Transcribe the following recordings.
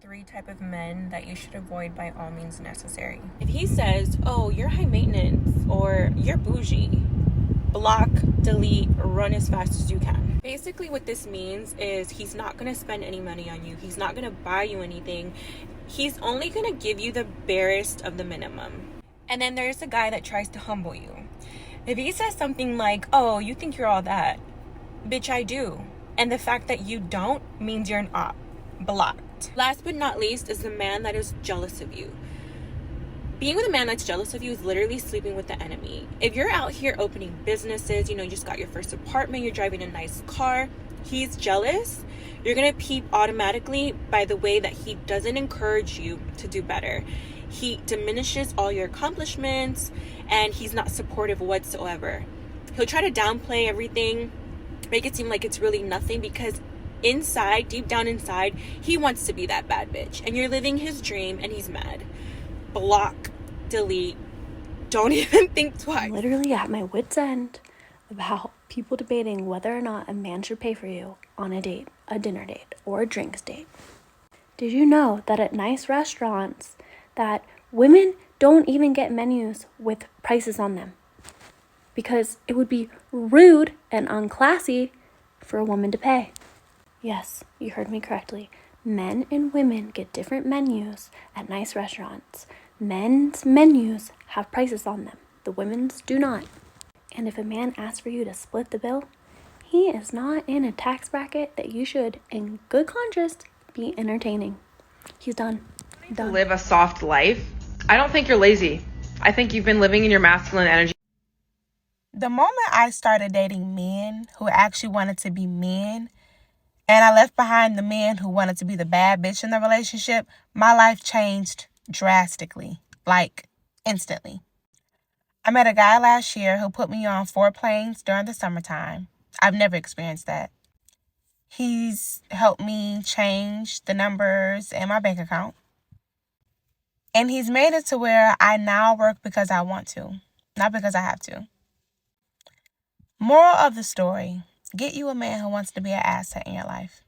3 type of men that you should avoid by all means necessary. If he says, oh, you're high maintenance or you're bougie, block, delete, run as fast as you can. Basically what this means is he's not going to spend any money on you. He's not going to buy you anything. He's only going to give you the barest of the minimum. And then there's a guy that tries to humble you. If he says something like, oh, you think you're all that, bitch, I do. And the fact that you don't means you're an op. Blocked. Last but not least is the man that is jealous of you. Being with a man that's jealous of you is literally sleeping with the enemy. If you're out here opening businesses, you just got your first apartment, you're driving a nice car, he's jealous, you're going to peep automatically by the way that he doesn't encourage you to do better. He diminishes all your accomplishments and he's not supportive whatsoever. He'll try to downplay everything, make it seem like it's really nothing because inside, deep down inside, he wants to be that bad bitch. And you're living his dream and he's mad. Block, delete, don't even think twice. I'm literally at my wit's end about people debating whether or not a man should pay for you on a date, a dinner date, or a drinks date. Did you know that at nice restaurants that women don't even get menus with prices on them? Because it would be rude and unclassy for a woman to pay. Yes, you heard me correctly. Men and women get different menus at nice restaurants. Men's menus have prices on them. The women's do not. And if a man asks for you to split the bill, he is not in a tax bracket that you should, in good conscience, be entertaining. He's done. Done. Live a soft life. I don't think you're lazy. I think you've been living in your masculine energy. The moment I started dating men who actually wanted to be men, and I left behind the men who wanted to be the bad bitch in the relationship, my life changed drastically, like instantly. I met a guy last year who put me on 4 planes during the summertime. I've never experienced that. He's helped me change the numbers in my bank account. And he's made it to where I now work because I want to, not because I have to. Moral of the story, get you a man who wants to be an asset in your life,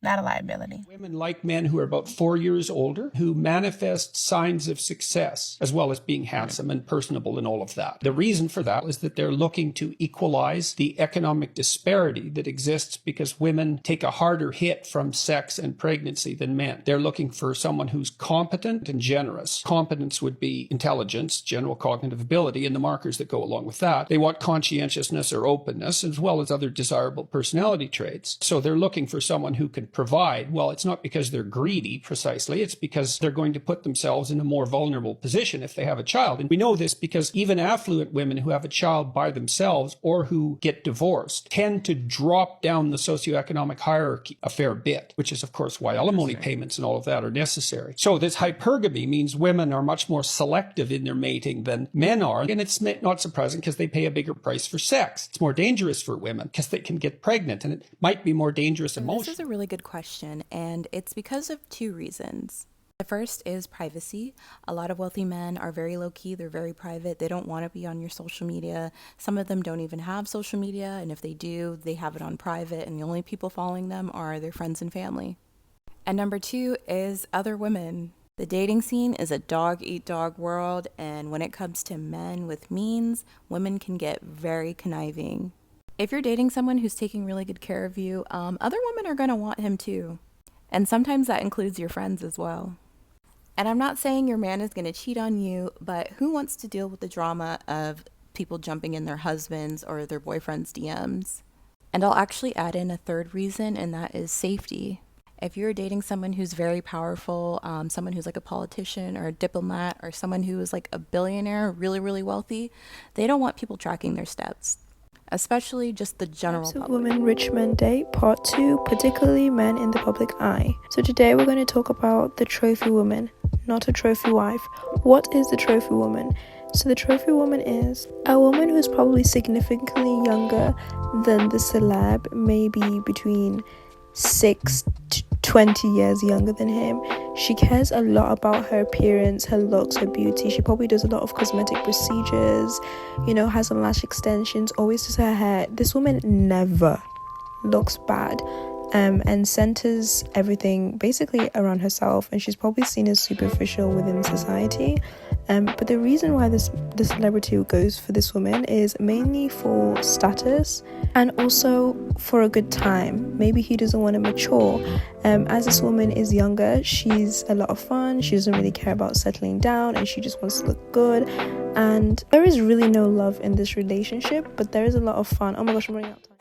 not a liability. Women like men who are about 4 years older, who manifest signs of success, as well as being handsome and personable and all of that. The reason for that is that they're looking to equalize the economic disparity that exists because women take a harder hit from sex and pregnancy than men. They're looking for someone who's competent and generous. Competence would be intelligence, general cognitive ability, and the markers that go along with that. They want conscientiousness or openness, as well as other desirable personality traits. So they're looking for someone who can provide. Well, it's not because they're greedy precisely. It's because they're going to put themselves in a more vulnerable position if they have a child. And we know this because even affluent women who have a child by themselves or who get divorced tend to drop down the socioeconomic hierarchy a fair bit, which is, of course, why alimony payments and all of that are necessary. So this hypergamy means women are much more selective in their mating than men are. And it's not surprising because they pay a bigger price for sex. It's more dangerous for women because they can get pregnant, and it might be more dangerous emotionally. This is a really good question, and it's because of 2 reasons. The first is privacy. A lot of wealthy men are very low-key, they're very private, they don't want to be on your social media. Some of them don't even have social media, and if they do, they have it on private, and the only people following them are their friends and family. And number 2 is other women. The dating scene is a dog-eat-dog world, and when it comes to men with means, women can get very conniving. If you're dating someone who's taking really good care of you, other women are going to want him too. And sometimes that includes your friends as well. And I'm not saying your man is going to cheat on you, but who wants to deal with the drama of people jumping in their husbands or their boyfriend's DMs? And I'll actually add in a 3rd reason, and that is safety. If you're dating someone who's very powerful, someone who's like a politician or a diplomat or someone who is like a billionaire, really, really wealthy, they don't want people tracking their steps. Especially just the general Types of public. women rich men date, part 2, particularly men in the public eye. So today we're going to talk about the trophy woman, not a trophy wife. What is the trophy woman? So the trophy woman is a woman who's probably significantly younger than the celeb, maybe between 6 to 20 years younger than him. She cares a lot about her appearance, her looks, her beauty. She probably does a lot of cosmetic procedures, has some lash extensions, always does her hair. This woman never looks bad. and centers everything basically around herself, and she's probably seen as superficial within society. But the reason why the celebrity goes for this woman is mainly for status and also for a good time. Maybe he doesn't want to mature. As this woman is younger, she's a lot of fun. She doesn't really care about settling down, and she just wants to look good. And there is really no love in this relationship, but there is a lot of fun. Oh my gosh, I'm running out of time.